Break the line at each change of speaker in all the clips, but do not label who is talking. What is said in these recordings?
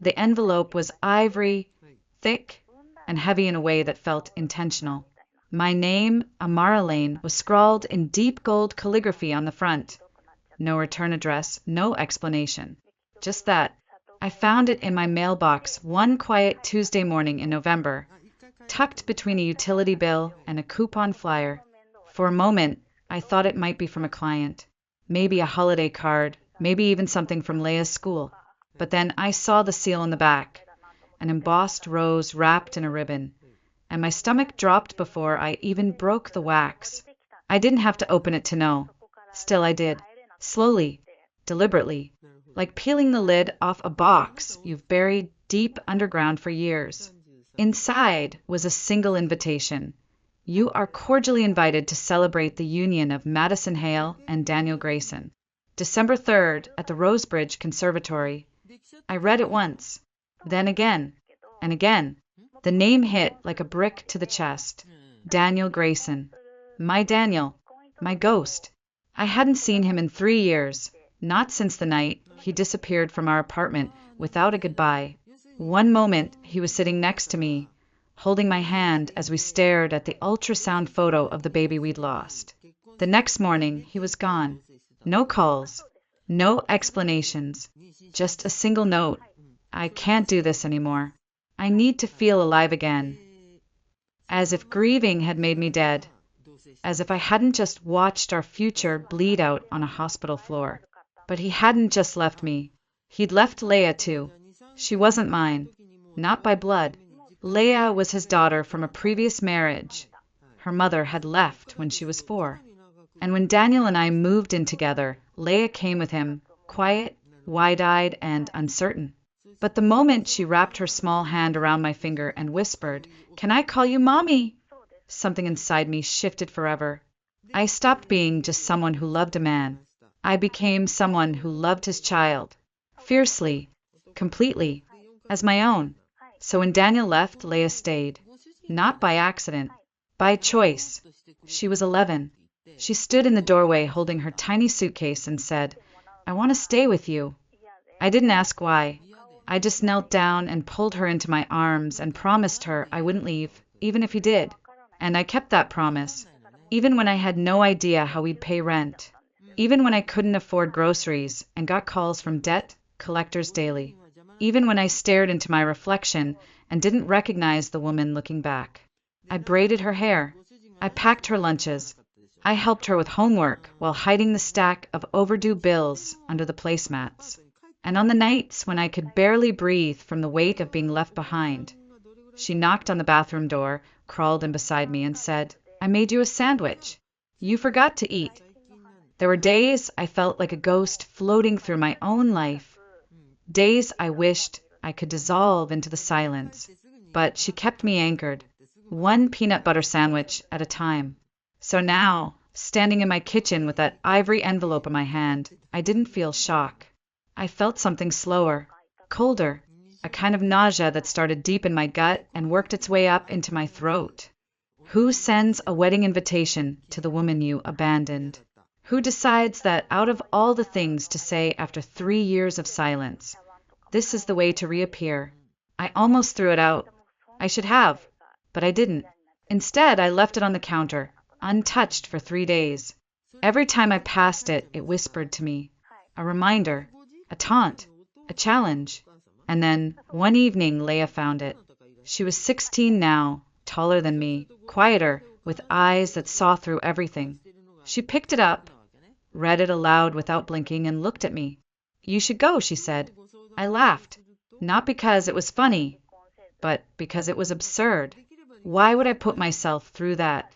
The envelope was ivory, thick, and heavy in a way that felt intentional. My name, Amara Lane, was scrawled in deep gold calligraphy on the front. No return address, no explanation. Just that. I found it in my mailbox one quiet Tuesday morning in November, tucked between a utility bill and a coupon flyer. For a moment, I thought it might be from a client. Maybe a holiday card, maybe even something from Leia's school. But then I saw the seal in the back, an embossed rose wrapped in a ribbon, and my stomach dropped before I even broke the wax. I didn't have to open it to know. Still I did. Slowly, deliberately, like peeling the lid off a box you've buried deep underground for years. Inside was a single invitation. You are cordially invited to celebrate the union of Madison Hale and Daniel Grayson. December 3rd at the Rosebridge Conservatory. I read it once, then again, and again. The name hit like a brick to the chest. Daniel Grayson. My Daniel. My ghost. I hadn't seen him in 3 years, not since the night he disappeared from our apartment without a goodbye. One moment he was sitting next to me, holding my hand as we stared at the ultrasound photo of the baby we'd lost. The next morning he was gone. No calls, no explanations, just a single note. I can't do this anymore. I need to feel alive again. As if grieving had made me dead. As if I hadn't just watched our future bleed out on a hospital floor. But he hadn't just left me. He'd left Leia too. She wasn't mine. Not by blood. Leia was his daughter from a previous marriage. Her mother had left when she was 4. And when Daniel and I moved in together, Leia came with him, quiet, wide-eyed, and uncertain. But the moment she wrapped her small hand around my finger and whispered, "Can I call you Mommy?" something inside me shifted forever. I stopped being just someone who loved a man. I became someone who loved his child. Fiercely, completely, as my own. So when Daniel left, Leia stayed. Not by accident, by choice. She was 11. She stood in the doorway holding her tiny suitcase and said, "I want to stay with you." I didn't ask why. I just knelt down and pulled her into my arms and promised her I wouldn't leave, even if he did. And I kept that promise, even when I had no idea how we'd pay rent, even when I couldn't afford groceries and got calls from debt collectors daily, even when I stared into my reflection and didn't recognize the woman looking back. I braided her hair. I packed her lunches. I helped her with homework while hiding the stack of overdue bills under the placemats. And on the nights when I could barely breathe from the weight of being left behind, she knocked on the bathroom door, crawled in beside me, and said, "I made you a sandwich. You forgot to eat." There were days I felt like a ghost floating through my own life. Days I wished I could dissolve into the silence. But she kept me anchored, one peanut butter sandwich at a time. So now, standing in my kitchen with that ivory envelope in my hand, I didn't feel shock. I felt something slower, colder, a kind of nausea that started deep in my gut and worked its way up into my throat. Who sends a wedding invitation to the woman you abandoned? Who decides that out of all the things to say after 3 years of silence, this is the way to reappear? I almost threw it out. I should have, but I didn't. Instead, I left it on the counter, untouched for 3 days. Every time I passed it, it whispered to me, a reminder, a taunt, a challenge. And then, one evening, Leia found it. She was 16 now, taller than me, quieter, with eyes that saw through everything. She picked it up, read it aloud without blinking, and looked at me. "You should go," she said. I laughed, not because it was funny, but because it was absurd. Why would I put myself through that?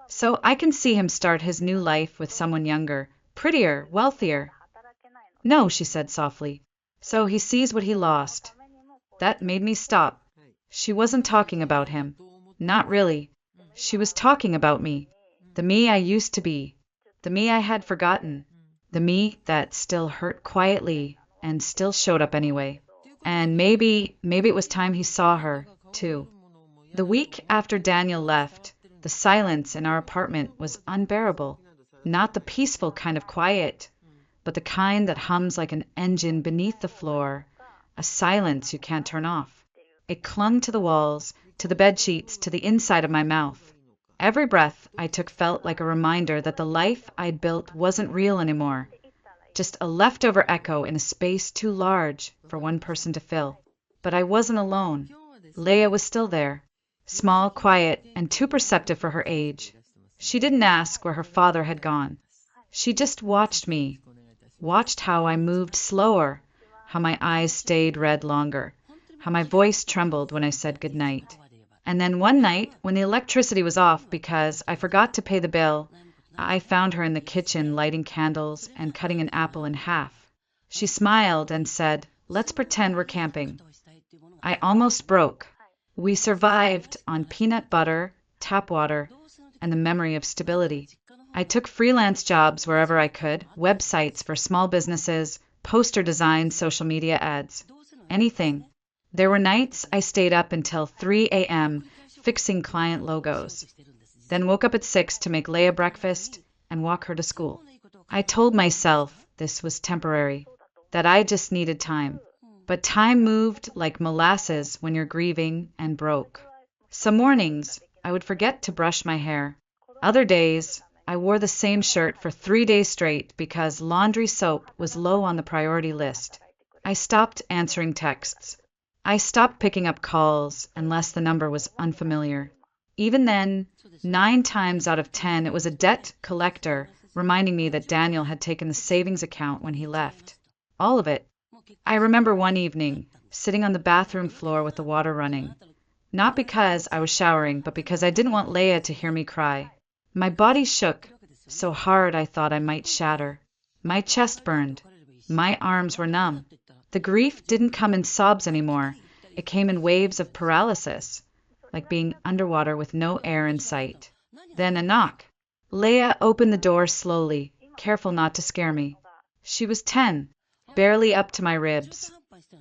So I can see him start his new life with someone younger, prettier, wealthier. "No," she said softly. "So he sees what he lost." That made me stop. She wasn't talking about him. Not really. She was talking about me. The me I used to be. The me I had forgotten. The me that still hurt quietly and still showed up anyway. And maybe it was time he saw her, too. The week after Daniel left, the silence in our apartment was unbearable. Not the peaceful kind of quiet, but the kind that hums like an engine beneath the floor, a silence you can't turn off. It clung to the walls, to the bed sheets, to the inside of my mouth. Every breath I took felt like a reminder that the life I'd built wasn't real anymore, just a leftover echo in a space too large for one person to fill. But I wasn't alone. Leia was still there, small, quiet, and too perceptive for her age. She didn't ask where her father had gone. She just watched me, watched how I moved slower, how my eyes stayed red longer, how my voice trembled when I said goodnight. And then one night, when the electricity was off because I forgot to pay the bill, I found her in the kitchen lighting candles and cutting an apple in half. She smiled and said, "Let's pretend we're camping." I almost broke. We survived on peanut butter, tap water, and the memory of stability. I took freelance jobs wherever I could, websites for small businesses, poster designs, social media ads, anything. There were nights I stayed up until 3 a.m. fixing client logos, then woke up at 6 to make Leia breakfast and walk her to school. I told myself this was temporary, that I just needed time. But time moved like molasses when you're grieving and broke. Some mornings, I would forget to brush my hair. Other days, I wore the same shirt for 3 days straight because laundry soap was low on the priority list. I stopped answering texts. I stopped picking up calls unless the number was unfamiliar. Even then, 9 times out of 10, it was a debt collector reminding me that Daniel had taken the savings account when he left. All of it. I remember one evening, sitting on the bathroom floor with the water running. Not because I was showering, but because I didn't want Leia to hear me cry. My body shook, so hard I thought I might shatter. My chest burned. My arms were numb. The grief didn't come in sobs anymore. It came in waves of paralysis, like being underwater with no air in sight. Then a knock. Leia opened the door slowly, careful not to scare me. She was 10, barely up to my ribs.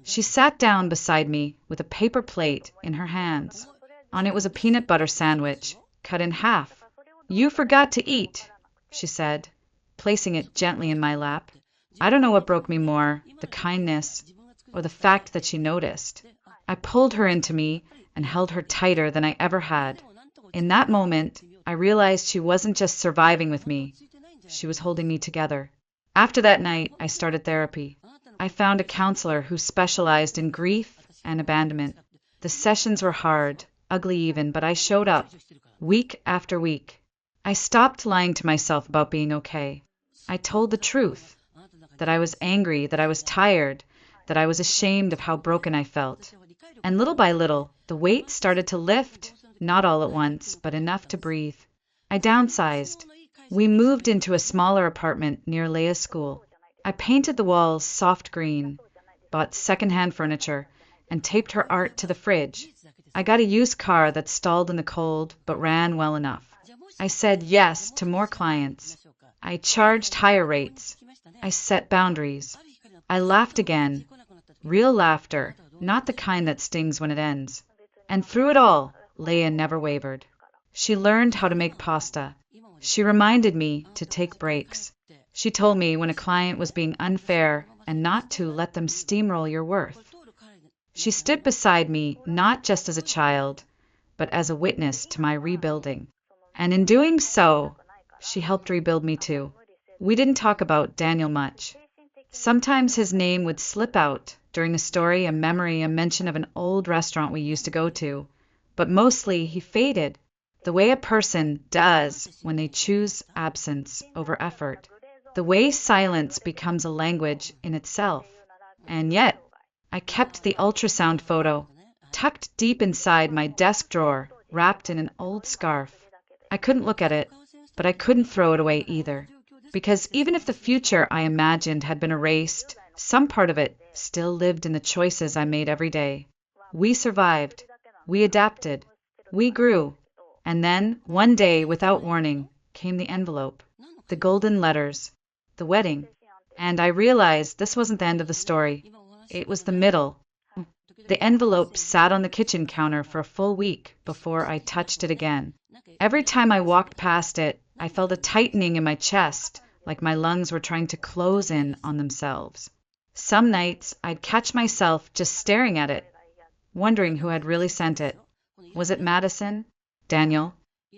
She sat down beside me with a paper plate in her hands. On it was a peanut butter sandwich, cut in half. "You forgot to eat," she said, placing it gently in my lap. I don't know what broke me more, the kindness or the fact that she noticed. I pulled her into me and held her tighter than I ever had. In that moment, I realized she wasn't just surviving with me. She was holding me together. After that night, I started therapy. I found a counselor who specialized in grief and abandonment. The sessions were hard, ugly even, but I showed up, week after week. I stopped lying to myself about being okay. I told the truth, that I was angry, that I was tired, that I was ashamed of how broken I felt. And little by little, the weight started to lift, not all at once, but enough to breathe. I downsized. We moved into a smaller apartment near Leia's school. I painted the walls soft green, bought secondhand furniture, and taped her art to the fridge. I got a used car that stalled in the cold, but ran well enough. I said yes to more clients. I charged higher rates. I set boundaries. I laughed again. Real laughter, not the kind that stings when it ends. And through it all, Leia never wavered. She learned how to make pasta. She reminded me to take breaks. She told me when a client was being unfair and not to let them steamroll your worth. She stood beside me not just as a child, but as a witness to my rebuilding. And in doing so, she helped rebuild me too. We didn't talk about Daniel much. Sometimes his name would slip out during a story, a memory, a mention of an old restaurant we used to go to. But mostly he faded, the way a person does when they choose absence over effort. The way silence becomes a language in itself. And yet, I kept the ultrasound photo tucked deep inside my desk drawer, wrapped in an old scarf. I couldn't look at it, but I couldn't throw it away either. Because even if the future I imagined had been erased, some part of it still lived in the choices I made every day. We survived. We adapted. We grew. And then, one day, without warning, came the envelope, the golden letters, the wedding. And I realized this wasn't the end of the story. It was the middle. The envelope sat on the kitchen counter for a full week before I touched it again. Every time I walked past it, I felt a tightening in my chest, like my lungs were trying to close in on themselves. Some nights I'd catch myself just staring at it, wondering who had really sent it. Was it Madison? Daniel?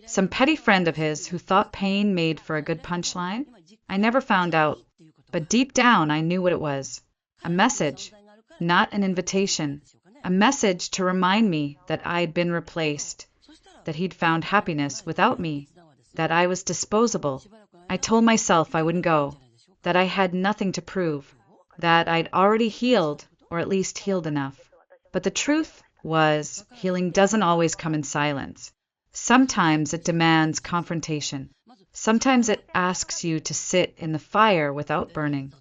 Some petty friend of his who thought pain made for a good punchline? I never found out, but deep down I knew what it was. A message, not an invitation. A message to remind me that I'd been replaced, that he'd found happiness without me, that I was disposable. I told myself I wouldn't go, that I had nothing to prove, that I'd already healed, or at least healed enough. But the truth was, healing doesn't always come in silence. Sometimes it demands confrontation. Sometimes it asks you to sit in the fire without burning.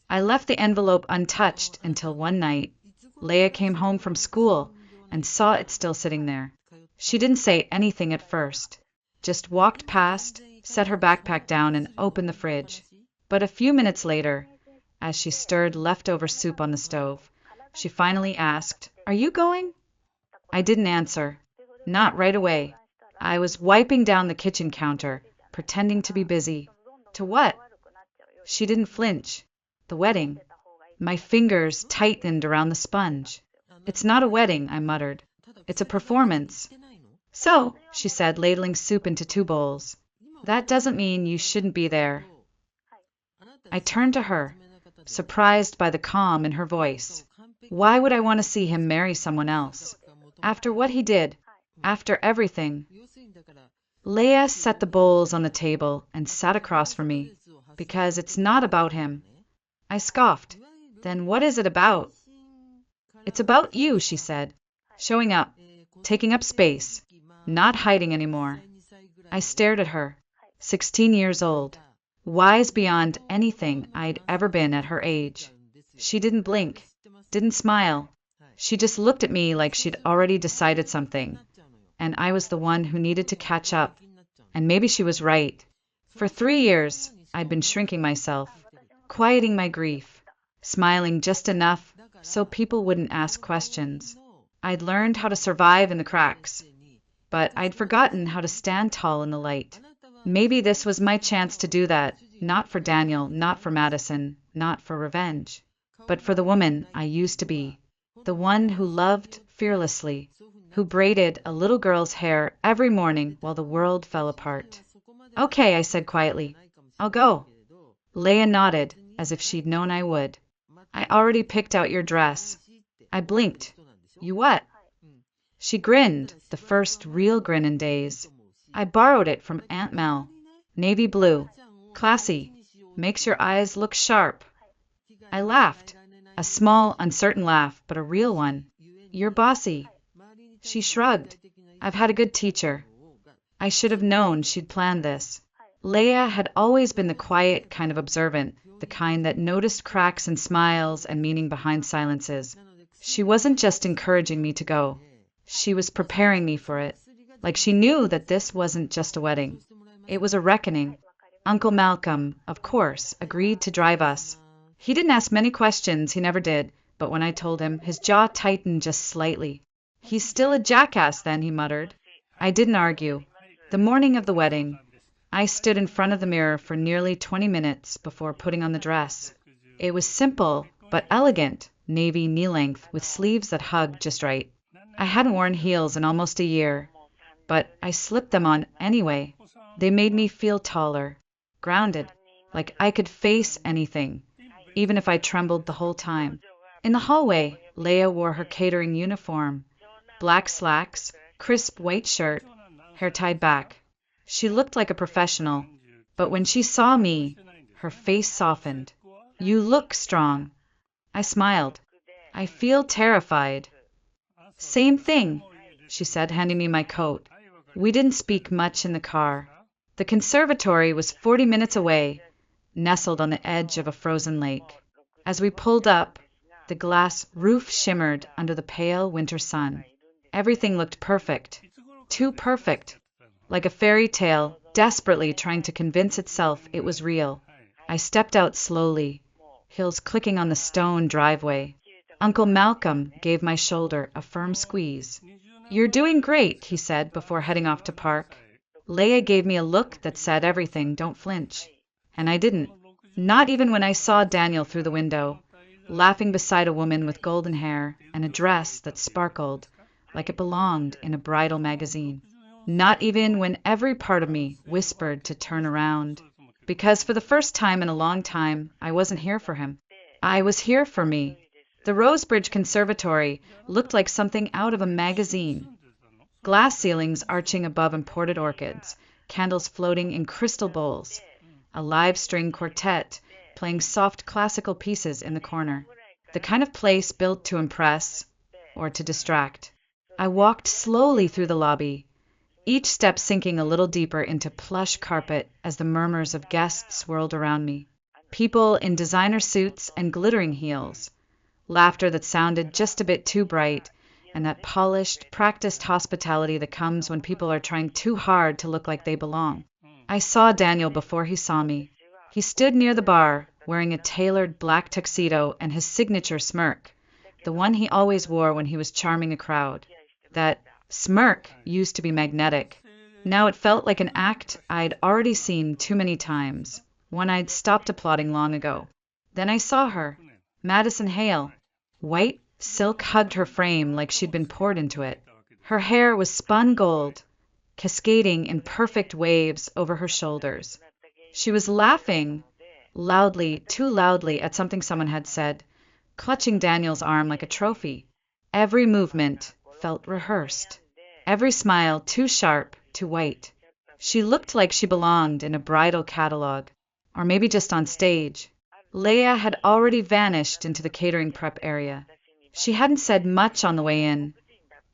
I left the envelope untouched until one night, Leah came home from school and saw it still sitting there. She didn't say anything at first, just walked past, set her backpack down, and opened the fridge. But a few minutes later, as she stirred leftover soup on the stove, she finally asked, "Are you going?" I didn't answer. Not right away. I was wiping down the kitchen counter, pretending to be busy. To what? She didn't flinch. The wedding. My fingers tightened around the sponge. "It's not a wedding," I muttered. "It's a performance." "So," she said, ladling soup into 2 bowls, "that doesn't mean you shouldn't be there." I turned to her, surprised by the calm in her voice. Why would I want to see him marry someone else? After what he did, after everything. Leah set the bowls on the table and sat across from me. "Because it's not about him." I scoffed. "Then what is it about?" "It's about you," she said. "Showing up, taking up space, not hiding anymore." I stared at her, 16 years old, wise beyond anything I'd ever been at her age. She didn't blink, didn't smile. She just looked at me like she'd already decided something, and I was the one who needed to catch up. And maybe she was right. For 3 years, I'd been shrinking myself, quieting my grief, smiling just enough so people wouldn't ask questions. I'd learned how to survive in the cracks, but I'd forgotten how to stand tall in the light. Maybe this was my chance to do that, not for Daniel, not for Madison, not for revenge, but for the woman I used to be, the one who loved fearlessly, who braided a little girl's hair every morning while the world fell apart. "Okay," I said quietly. "I'll go." Leah nodded, as if she'd known I would. "I already picked out your dress." I blinked. "You what?" She grinned, the first real grin in days. "I borrowed it from Aunt Mel. Navy blue. Classy. Makes your eyes look sharp." I laughed. A small, uncertain laugh, but a real one. "You're bossy." She shrugged. "I've had a good teacher." I should have known she'd planned this. Leah had always been the quiet kind of observant, the kind that noticed cracks and smiles and meaning behind silences. She wasn't just encouraging me to go. She was preparing me for it. Like she knew that this wasn't just a wedding. It was a reckoning. Uncle Malcolm, of course, agreed to drive us. He didn't ask many questions, he never did, but when I told him, his jaw tightened just slightly. "He's still a jackass then," he muttered. I didn't argue. The morning of the wedding, I stood in front of the mirror for nearly 20 minutes before putting on the dress. It was simple, but elegant, navy knee-length, with sleeves that hugged just right. I hadn't worn heels in almost a year, but I slipped them on anyway. They made me feel taller, grounded, like I could face anything, even if I trembled the whole time. In the hallway, Leah wore her catering uniform, black slacks, crisp white shirt, hair tied back. She looked like a professional, but when she saw me, her face softened. "You look strong." I smiled. "I feel terrified." "Same thing," she said, handing me my coat. We didn't speak much in the car. The conservatory was 40 minutes away, nestled on the edge of a frozen lake. As we pulled up, the glass roof shimmered under the pale winter sun. Everything looked perfect. Too perfect. Like a fairy tale, desperately trying to convince itself it was real. I stepped out slowly, heels clicking on the stone driveway. Uncle Malcolm gave my shoulder a firm squeeze. "You're doing great," he said before heading off to park. Leah gave me a look that said everything, "Don't flinch." And I didn't. Not even when I saw Daniel through the window. laughing beside a woman with golden hair and a dress that sparkled like it belonged in a bridal magazine. Not even when every part of me whispered to turn around, because for the first time in a long time, I wasn't here for him. I was here for me. The Rosebridge Conservatory looked like something out of a magazine. Glass ceilings arching above imported orchids, candles floating in crystal bowls, a live string quartet playing soft classical pieces in the corner. The kind of place built to impress or to distract. I walked slowly through the lobby, each step sinking a little deeper into plush carpet as the murmurs of guests swirled around me. People in designer suits and glittering heels, laughter that sounded just a bit too bright, and that polished, practiced hospitality that comes when people are trying too hard to look like they belong. I saw Daniel before he saw me. He stood near the bar, wearing a tailored black tuxedo and his signature smirk, the one he always wore when he was charming a crowd. That smirk used to be magnetic. Now it felt like an act I'd already seen too many times, one I'd stopped applauding long ago. Then I saw her, Madison Hale. White silk hugged her frame like she'd been poured into it. Her hair was spun gold, cascading in perfect waves over her shoulders. She was laughing, loudly, too loudly, at something someone had said, clutching Daniel's arm like a trophy. Every movement felt rehearsed, every smile too sharp, too white. She looked like she belonged in a bridal catalog, or maybe just on stage. Leah had already vanished into the catering prep area. She hadn't said much on the way in,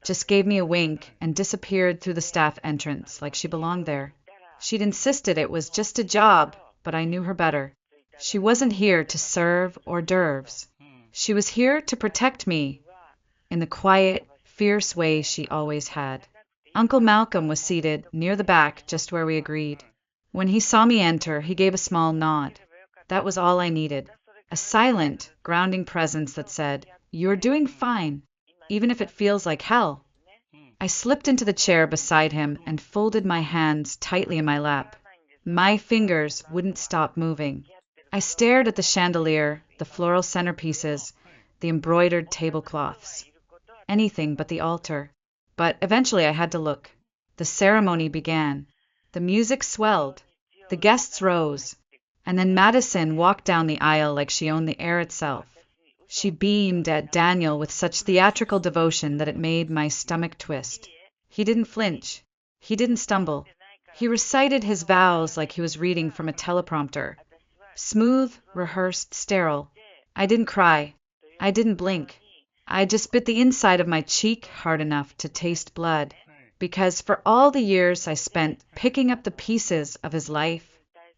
just gave me a wink and disappeared through the staff entrance like she belonged there. She'd insisted it was just a job, but I knew her better. She wasn't here to serve hors d'oeuvres. She was here to protect me in the quiet, fierce way she always had. Uncle Malcolm was seated near the back, just where we agreed. When he saw me enter, he gave a small nod. That was all I needed. A silent, grounding presence that said, "You're doing fine, even if it feels like hell." I slipped into the chair beside him and folded my hands tightly in my lap. My fingers wouldn't stop moving. I stared at the chandelier, the floral centerpieces, the embroidered tablecloths. Anything but the altar. But eventually I had to look. The ceremony began. The music swelled. The guests rose. And then Madison walked down the aisle like she owned the air itself. She beamed at Daniel with such theatrical devotion that it made my stomach twist. He didn't flinch. He didn't stumble. He recited his vows like he was reading from a teleprompter. Smooth, rehearsed, sterile. I didn't cry. I didn't blink. I just bit the inside of my cheek hard enough to taste blood, because for all the years I spent picking up the pieces of his life,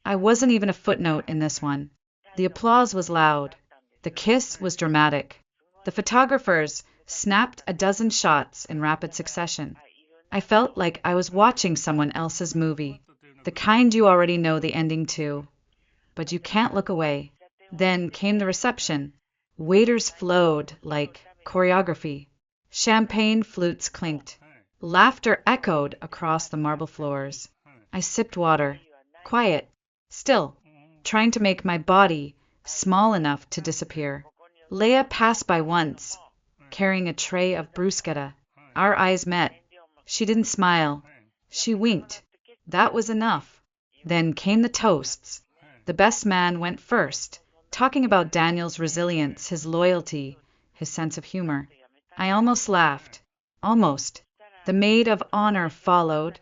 I wasn't even a footnote in this one. The applause was loud. The kiss was dramatic. The photographers snapped a dozen shots in rapid succession. I felt like I was watching someone else's movie, the kind you already know the ending to, but you can't look away. Then came the reception. Waiters flowed like choreography. Champagne flutes clinked. Laughter echoed across the marble floors. I sipped water. Quiet. Still. Trying to make my body small enough to disappear. Leah passed by once, carrying a tray of bruschetta. Our eyes met. She didn't smile. She winked. That was enough. Then came the toasts. The best man went first, talking about Daniel's resilience, his loyalty, his sense of humor. I almost laughed. Almost. The maid of honor followed,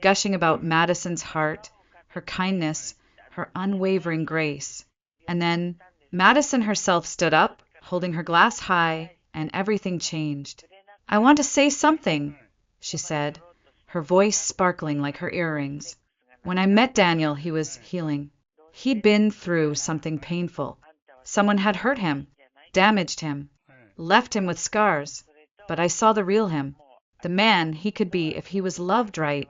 gushing about Madison's heart, her kindness, her unwavering grace. And then Madison herself stood up, holding her glass high, and everything changed. "I want to say something," she said, her voice sparkling like her earrings. When I met Daniel, he was healing. He'd been through something painful. Someone had hurt him, damaged him, left him with scars. But I saw the real him, the man he could be if he was loved right.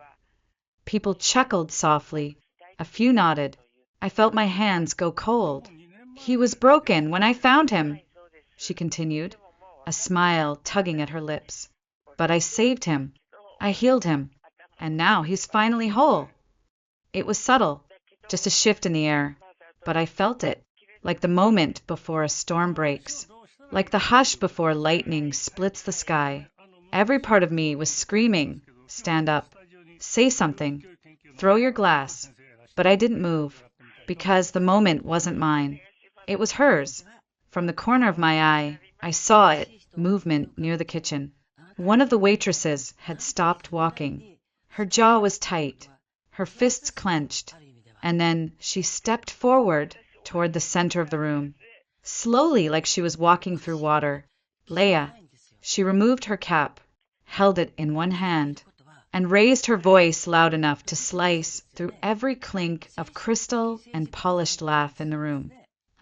People chuckled softly. A few nodded. I felt my hands go cold. "He was broken when I found him," she continued, a smile tugging at her lips. "But I saved him. I healed him. And now he's finally whole." It was subtle, just a shift in the air. But I felt it. like the moment before a storm breaks, like the hush before lightning splits the sky. Every part of me was screaming, "Stand up, say something, throw your glass." But I didn't move, because the moment wasn't mine. It was hers. From the corner of my eye, I saw it, movement near the kitchen. One of the waitresses had stopped walking. Her jaw was tight, her fists clenched, and then she stepped forward toward the center of the room, slowly like she was walking through water. Leia. She removed her cap, held it in one hand, and raised her voice loud enough to slice through every clink of crystal and polished laugh in the room.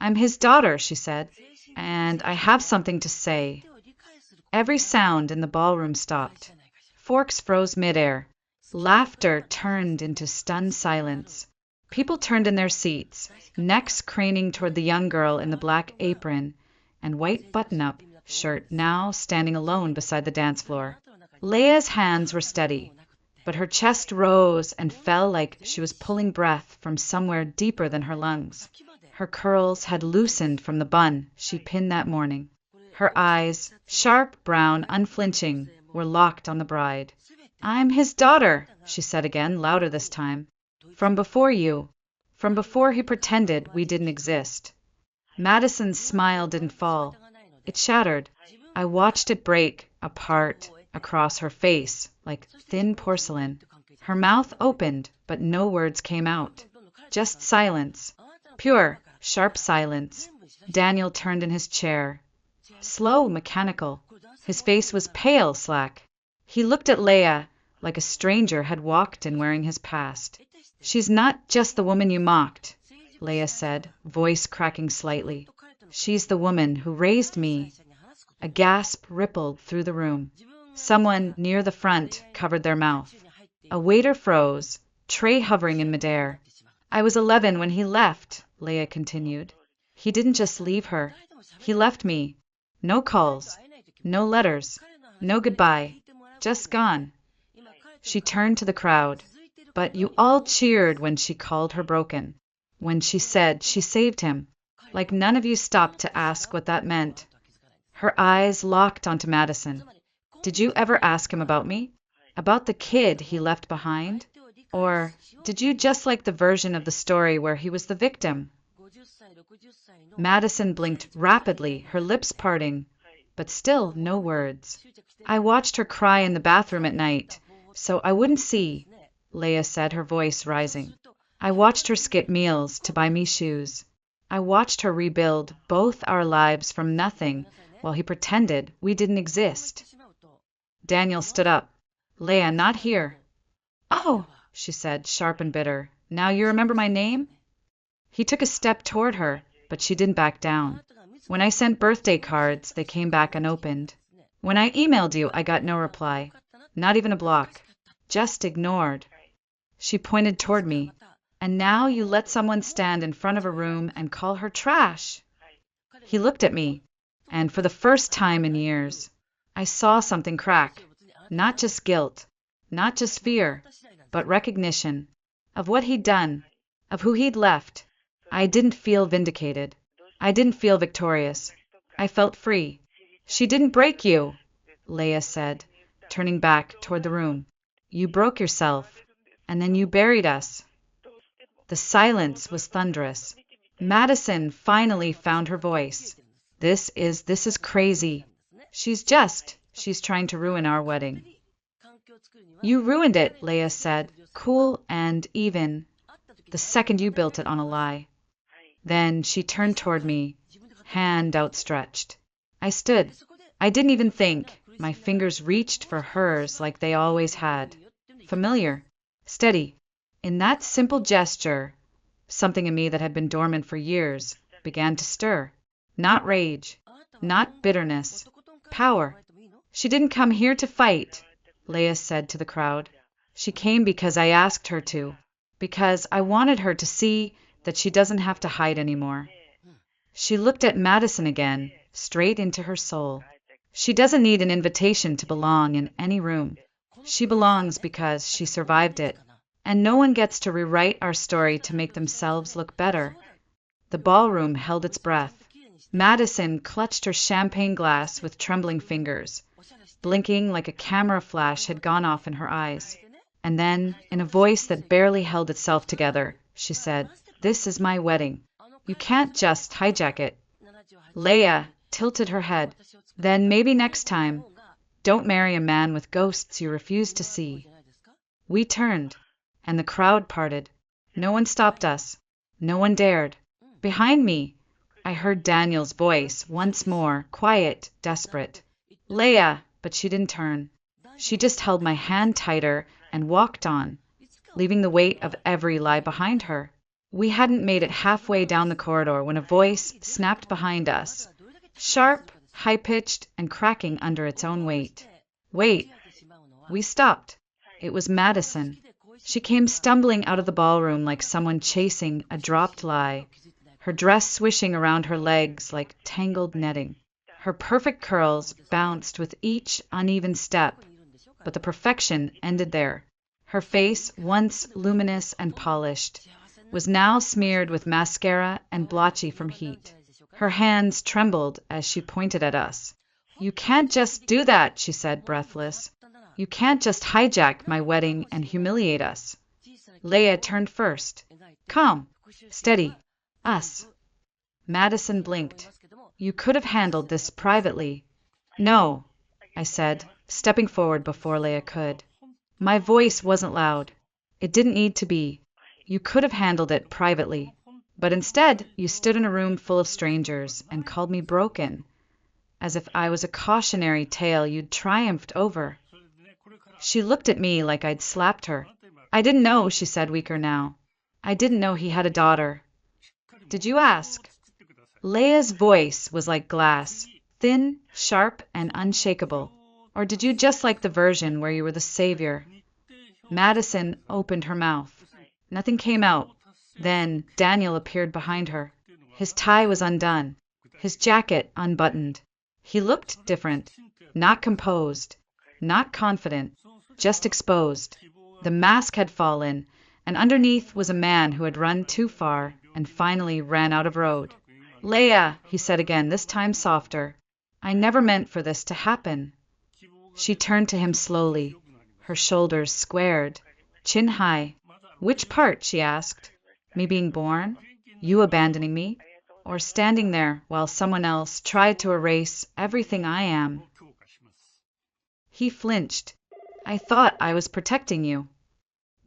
"I'm his daughter," she said, "and I have something to say." Every sound in the ballroom stopped. Forks froze midair. Laughter turned into stunned silence. People turned in their seats, necks craning toward the young girl in the black apron and white button-up shirt now standing alone beside the dance floor. Leia's hands were steady, but her chest rose and fell like she was pulling breath from somewhere deeper than her lungs. Her curls had loosened from the bun she pinned that morning. Her eyes, sharp, brown, unflinching, were locked on the bride. "I'm his daughter," she said again, louder this time. "From before you. From before he pretended we didn't exist." Madison's smile didn't fall. It shattered. I watched it break apart across her face like thin porcelain. Her mouth opened, but no words came out. Just silence. Pure, sharp silence. Daniel turned in his chair. Slow, mechanical. His face was pale, slack. He looked at Leia like a stranger had walked in wearing his past. "She's not just the woman you mocked," Leia said, voice cracking slightly. "She's the woman who raised me." A gasp rippled through the room. Someone near the front covered their mouth. A waiter froze, tray hovering in midair. "I was 11 when he left," Leia continued. "He didn't just leave her. He left me. No calls, no letters, no goodbye. Just gone." She turned to the crowd. "But you all cheered when she called her broken, when she said she saved him. Like none of you stopped to ask what that meant." Her eyes locked onto Madison. "Did you ever ask him about me? About the kid he left behind? Or did you just like the version of the story where he was the victim?" Madison blinked rapidly, her lips parting, but still no words. "I watched her cry in the bathroom at night, so I wouldn't see," Leia said, her voice rising. "I watched her skip meals to buy me shoes. I watched her rebuild both our lives from nothing while he pretended we didn't exist." Daniel stood up. "Leia, not here." "Oh," she said, sharp and bitter. "Now you remember my name?" He took a step toward her, but she didn't back down. "When I sent birthday cards, they came back unopened. When I emailed you, I got no reply. Not even a block. Just ignored." She pointed toward me. "And now you let someone stand in front of a room and call her trash." He looked at me, and for the first time in years, I saw something crack. Not just guilt, not just fear, but recognition of what he'd done, of who he'd left. I didn't feel vindicated. I didn't feel victorious. I felt free. "She didn't break you," Leia said, turning back toward the room. "You broke yourself, and then you buried us." The silence was thunderous. Madison finally found her voice. This is crazy. She's trying to ruin our wedding." "You ruined it," Leia said, cool and even, "the second you built it on a lie." Then she turned toward me, hand outstretched. I stood. I didn't even think. My fingers reached for hers like they always had. Familiar, steady. In that simple gesture, something in me that had been dormant for years began to stir. Not rage, not bitterness, power. "She didn't come here to fight," Leia said to the crowd. "She came because I asked her to, because I wanted her to see that she doesn't have to hide anymore." She looked at Madison again, straight into her soul. "She doesn't need an invitation to belong in any room. She belongs because she survived it, and no one gets to rewrite our story to make themselves look better. The ballroom held its breath. Madison clutched her champagne glass with trembling fingers, blinking like a camera flash had gone off in her eyes. And then, in a voice that barely held itself together, she said, "This is my wedding. You can't just hijack it." Leia tilted her head. "Then maybe next time, don't marry a man with ghosts you refuse to see." We turned, and the crowd parted. No one stopped us. No one dared. Behind me, I heard Daniel's voice once more, quiet, desperate. "Leia," but she didn't turn. She just held my hand tighter and walked on, leaving the weight of every lie behind her. We hadn't made it halfway down the corridor when a voice snapped behind us, sharp, high-pitched, and cracking under its own weight. "Wait!" We stopped. It was Madison. She came stumbling out of the ballroom like someone chasing a dropped lie, her dress swishing around her legs like tangled netting. Her perfect curls bounced with each uneven step, but the perfection ended there. Her face, once luminous and polished, was now smeared with mascara and blotchy from heat. Her hands trembled as she pointed at us. "You can't just do that," she said, breathless. "You can't just hijack my wedding and humiliate us." Leia turned first. "Calm. Steady. Us." Madison blinked. "You could have handled this privately." "No," I said, stepping forward before Leia could. My voice wasn't loud. It didn't need to be. "You could have handled it privately. But instead, you stood in a room full of strangers and called me broken, as if I was a cautionary tale you'd triumphed over." She looked at me like I'd slapped her. "I didn't know," she said, weaker now. "I didn't know he had a daughter." "Did you ask?" Leia's voice was like glass, thin, sharp, and unshakable. "Or did you just like the version where you were the savior?" Madison opened her mouth. Nothing came out. Then Daniel appeared behind her. His tie was undone, his jacket unbuttoned. He looked different, not composed, not confident, just exposed. The mask had fallen, and underneath was a man who had run too far and finally ran out of road. "Leia," he said again, this time softer, "I never meant for this to happen." She turned to him slowly, her shoulders squared, chin high. "Which part?" she asked. "Me being born? You abandoning me? Or standing there while someone else tried to erase everything I am?" He flinched. "I thought I was protecting you."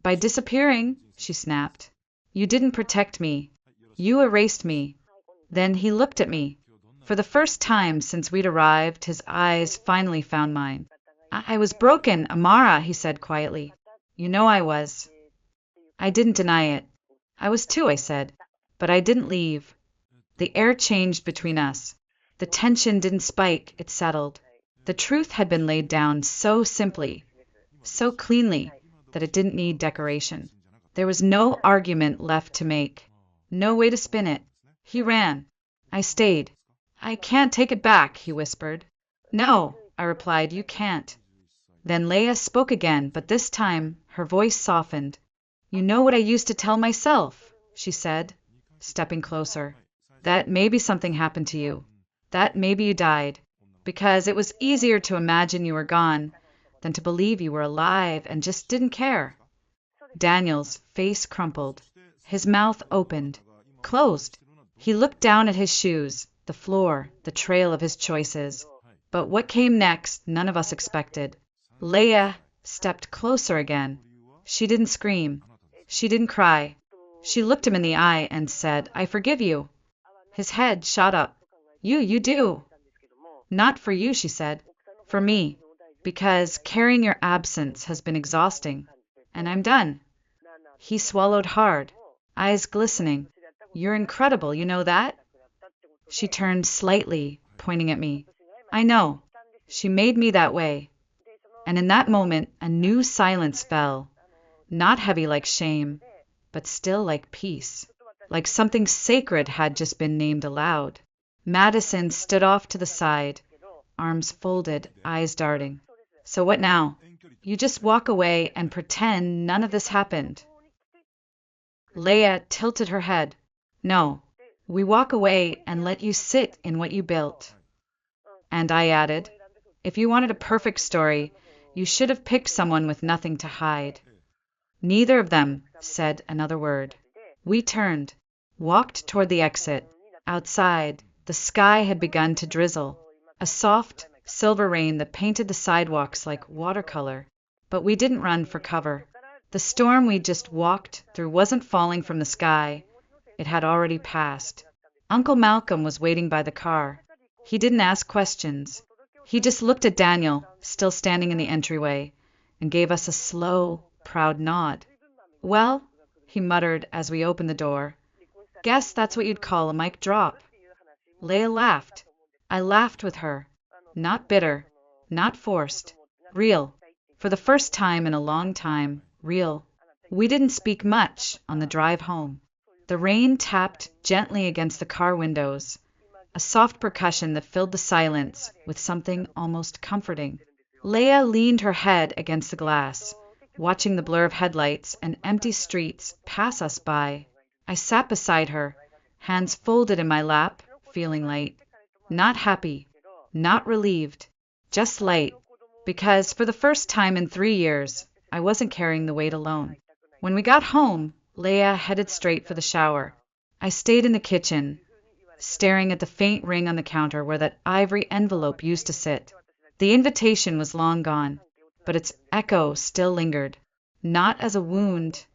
"By disappearing," she snapped. "You didn't protect me. You erased me." Then he looked at me. For the first time since we'd arrived, his eyes finally found mine. "I was broken, Amara," he said quietly. "You know I was." I didn't deny it. "I was too," I said. "But I didn't leave." The air changed between us. The tension didn't spike, it settled. The truth had been laid down so simply, so cleanly, that it didn't need decoration. There was no argument left to make, no way to spin it. He ran. I stayed. "I can't take it back," he whispered. "No," I replied, "you can't." Then Leia spoke again, but this time her voice softened. "You know what I used to tell myself," she said, stepping closer. "That maybe something happened to you. That maybe you died. Because it was easier to imagine you were gone than to believe you were alive and just didn't care." Daniel's face crumpled. His mouth opened, closed. He looked down at his shoes, the floor, the trail of his choices. But what came next, none of us expected. Leia stepped closer again. She didn't scream. She didn't cry. She looked him in the eye and said, "I forgive you." His head shot up. You do." "Not for you," she said. "For me. Because carrying your absence has been exhausting. And I'm done." He swallowed hard, eyes glistening. "You're incredible, you know that?" She turned slightly, pointing at me. "I know. She made me that way." And in that moment, a new silence fell. Not heavy like shame, but still like peace. Like something sacred had just been named aloud. Madison stood off to the side, arms folded, eyes darting. "So what now? You just walk away and pretend none of this happened?" Leia tilted her head. "No. We walk away and let you sit in what you built. And I added, if you wanted a perfect story, you should have picked someone with nothing to hide. Neither of them said another word. We turned, walked toward the exit. Outside, the sky had begun to drizzle, a soft, silver rain that painted the sidewalks like watercolor. But we didn't run for cover. The storm we just walked through wasn't falling from the sky. It had already passed. Uncle Malcolm was waiting by the car. He didn't ask questions. He just looked at Daniel, still standing in the entryway, and gave us a slow, proud nod. Well, he muttered as we opened the door, guess that's what you'd call a mic drop. Leia laughed. I laughed with her. Not bitter, not forced. Real. For the first time in a long time, real. We didn't speak much on the drive home. The rain tapped gently against the car windows, a soft percussion that filled the silence with something almost comforting. Leia leaned her head against the glass, watching the blur of headlights and empty streets pass us by. I sat beside her, hands folded in my lap, feeling light. Not happy, not relieved, just light, because for the first time in 3 years, I wasn't carrying the weight alone. When we got home, Leia headed straight for the shower. I stayed in the kitchen, staring at the faint ring on the counter where that ivory envelope used to sit. The invitation was long gone, but its echo still lingered, not as a wound,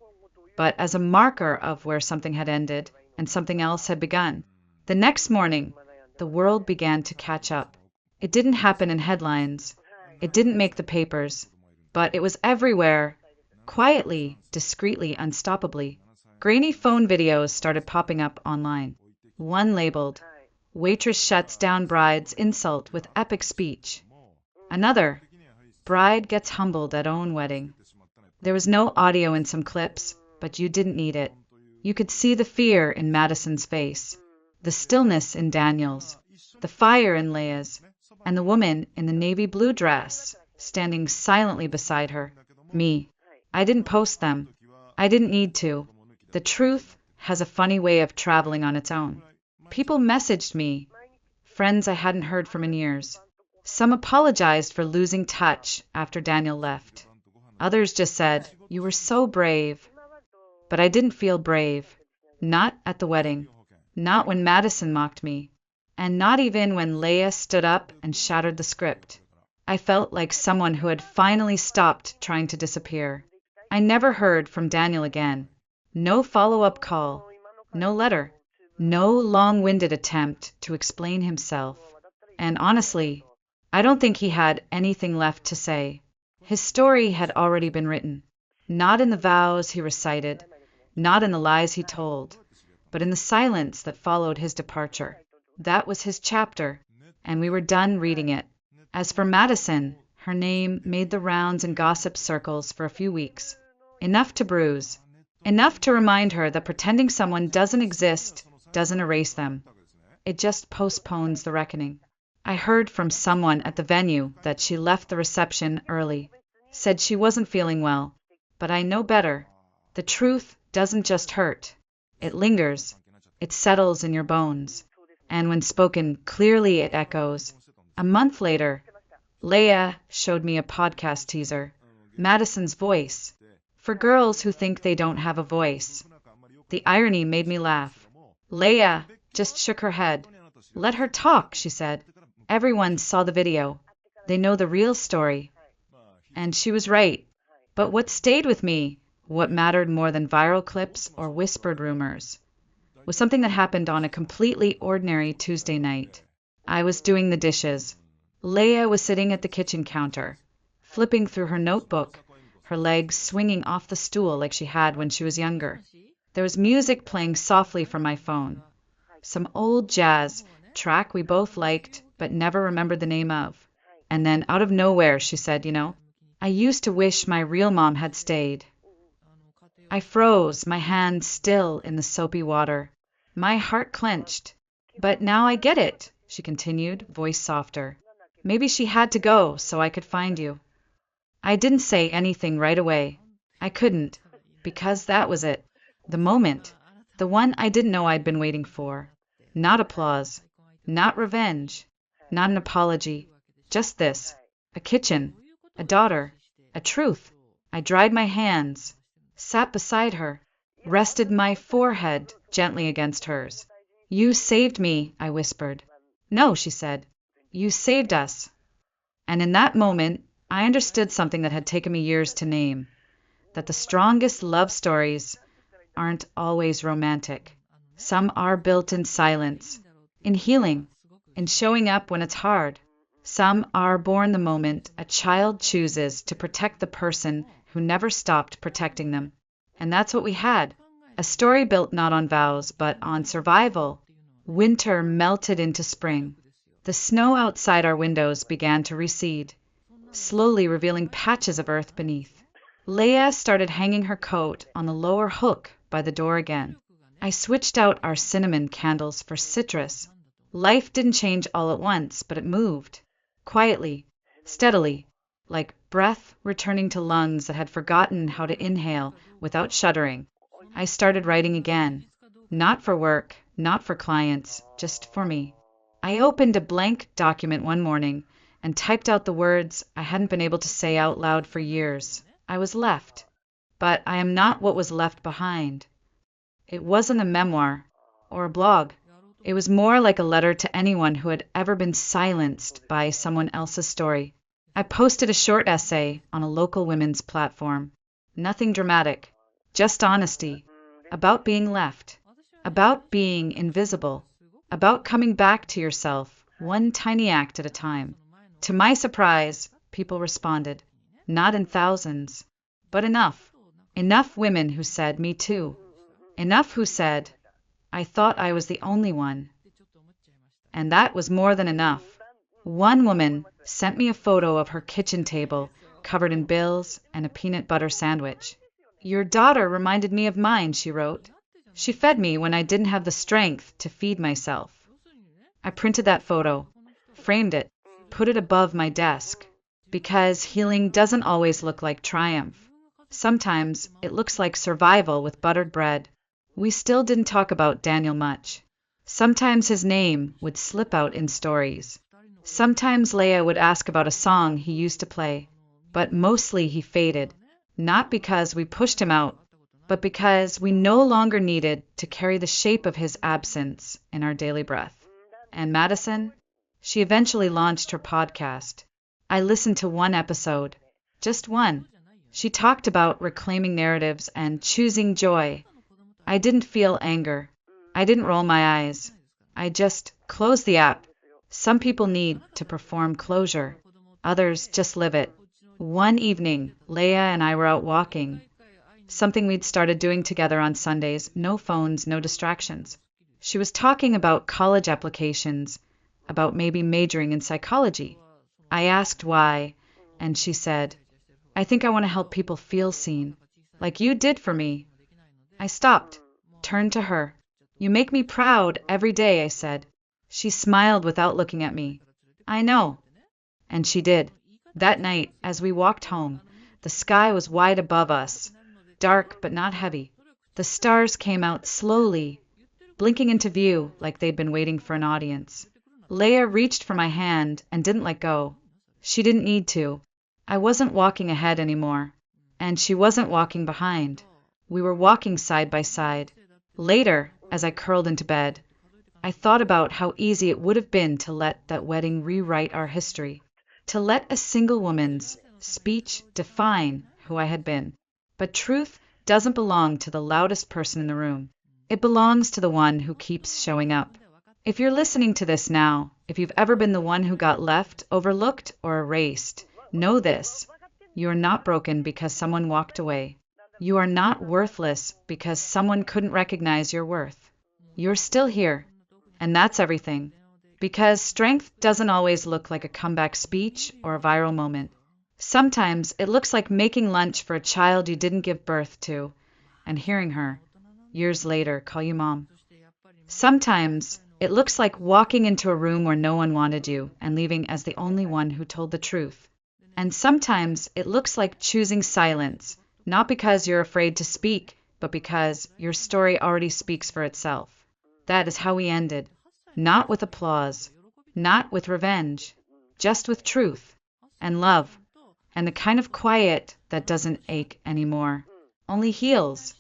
but as a marker of where something had ended and something else had begun. The next morning, the world began to catch up. It didn't happen in headlines. It didn't make the papers, but it was everywhere, quietly, discreetly, unstoppably. Grainy phone videos started popping up online. One labeled, "Waitress shuts down bride's insult with epic speech." Another, "Bride gets humbled at own wedding." There was no audio in some clips, but you didn't need it. You could see the fear in Madison's face, the stillness in Daniel's, the fire in Leia's, and the woman in the navy blue dress standing silently beside her, me. I didn't post them. I didn't need to. The truth has a funny way of traveling on its own. People messaged me, friends I hadn't heard from in years. Some apologized for losing touch after Daniel left. Others just said, "You were so brave." But I didn't feel brave. Not at the wedding. Not when Madison mocked me. And not even when Leia stood up and shattered the script. I felt like someone who had finally stopped trying to disappear. I never heard from Daniel again. No follow-up call. No letter. No long-winded attempt to explain himself. And honestly, I don't think he had anything left to say. His story had already been written. Not in the vows he recited, not in the lies he told, but in the silence that followed his departure. That was his chapter, and we were done reading it. As for Madison, her name made the rounds in gossip circles for a few weeks. Enough to bruise. Enough to remind her that pretending someone doesn't exist doesn't erase them. It just postpones the reckoning. I heard from someone at the venue that she left the reception early. Said she wasn't feeling well. But I know better. The truth doesn't just hurt. It lingers. It settles in your bones. And when spoken clearly, it echoes. A month later, Leia showed me a podcast teaser. Madison's voice. For girls who think they don't have a voice. The irony made me laugh. Leia just shook her head. Let her talk, she said. Everyone saw the video. They know the real story. And she was right. But what stayed with me, what mattered more than viral clips or whispered rumors, was something that happened on a completely ordinary Tuesday night. I was doing the dishes. Leia was sitting at the kitchen counter, flipping through her notebook, her legs swinging off the stool like she had when she was younger. There was music playing softly from my phone. Some old jazz, track we both liked but never remembered the name of. And then out of nowhere she said, I used to wish my real mom had stayed. I froze, my hand still in the soapy water. My heart clenched. But now I get it, she continued, voice softer. Maybe she had to go so I could find you. I didn't say anything right away. I couldn't, because that was it. The moment. The one I didn't know I'd been waiting for. Not applause, not revenge, not an apology, just this: a kitchen, a daughter, a truth. I dried my hands, sat beside her, rested my forehead gently against hers. You saved me, I whispered. No, she said. You saved us. And in that moment, I understood something that had taken me years to name: that the strongest love stories aren't always romantic. Some are built in silence, in healing, in showing up when it's hard. Some are born the moment a child chooses to protect the person who never stopped protecting them. And that's what we had: a story built not on vows, but on survival. Winter melted into spring. The snow outside our windows began to recede, slowly revealing patches of earth beneath. Leia started hanging her coat on the lower hook by the door again. I switched out our cinnamon candles for citrus. Life didn't change all at once, but it moved. Quietly, steadily, like breath returning to lungs that had forgotten how to inhale without shuddering. I started writing again. Not for work, not for clients, just for me. I opened a blank document one morning and typed out the words I hadn't been able to say out loud for years. I was left. But I am not what was left behind. It wasn't a memoir or a blog. It was more like a letter to anyone who had ever been silenced by someone else's story. I posted a short essay on a local women's platform. Nothing dramatic, just honesty, about being left, about being invisible, about coming back to yourself, one tiny act at a time. To my surprise, people responded. Not in thousands, but enough. Enough women who said, "Me too." Enough who said, "I thought I was the only one." And that was more than enough. One woman sent me a photo of her kitchen table covered in bills and a peanut butter sandwich. "Your daughter reminded me of mine," she wrote. "She fed me when I didn't have the strength to feed myself." I printed that photo, framed it, put it above my desk, because healing doesn't always look like triumph. Sometimes it looks like survival with buttered bread. We still didn't talk about Daniel much. Sometimes his name would slip out in stories. Sometimes Leia would ask about a song he used to play, but mostly he faded, not because we pushed him out, but because we no longer needed to carry the shape of his absence in our daily breath. And Madison? She eventually launched her podcast. I listened to one episode, just one. She talked about reclaiming narratives and choosing joy. I didn't feel anger. I didn't roll my eyes. I just closed the app. Some people need to perform closure. Others just live it. One evening, Leia and I were out walking, something we'd started doing together on Sundays, no phones, no distractions. She was talking about college applications, about maybe majoring in psychology. I asked why, and she said, "I think I want to help people feel seen, like you did for me." I stopped, turned to her. "You make me proud every day," I said. She smiled without looking at me. "I know." And she did. That night, as we walked home, the sky was wide above us, dark but not heavy. The stars came out slowly, blinking into view like they'd been waiting for an audience. Leia reached for my hand and didn't let go. She didn't need to. I wasn't walking ahead anymore, and she wasn't walking behind. We were walking side by side. Later, as I curled into bed, I thought about how easy it would have been to let that wedding rewrite our history, to let a single woman's speech define who I had been. But truth doesn't belong to the loudest person in the room. It belongs to the one who keeps showing up. If you're listening to this now, if you've ever been the one who got left, overlooked, or erased, know this: you are not broken because someone walked away. You are not worthless because someone couldn't recognize your worth. You're still here, and that's everything. Because strength doesn't always look like a comeback speech or a viral moment. Sometimes it looks like making lunch for a child you didn't give birth to, and hearing her, years later, call you mom. Sometimes it looks like walking into a room where no one wanted you and leaving as the only one who told the truth. And sometimes it looks like choosing silence, not because you're afraid to speak, but because your story already speaks for itself. That is how we ended. Not with applause, not with revenge, just with truth and love and the kind of quiet that doesn't ache anymore, only heals.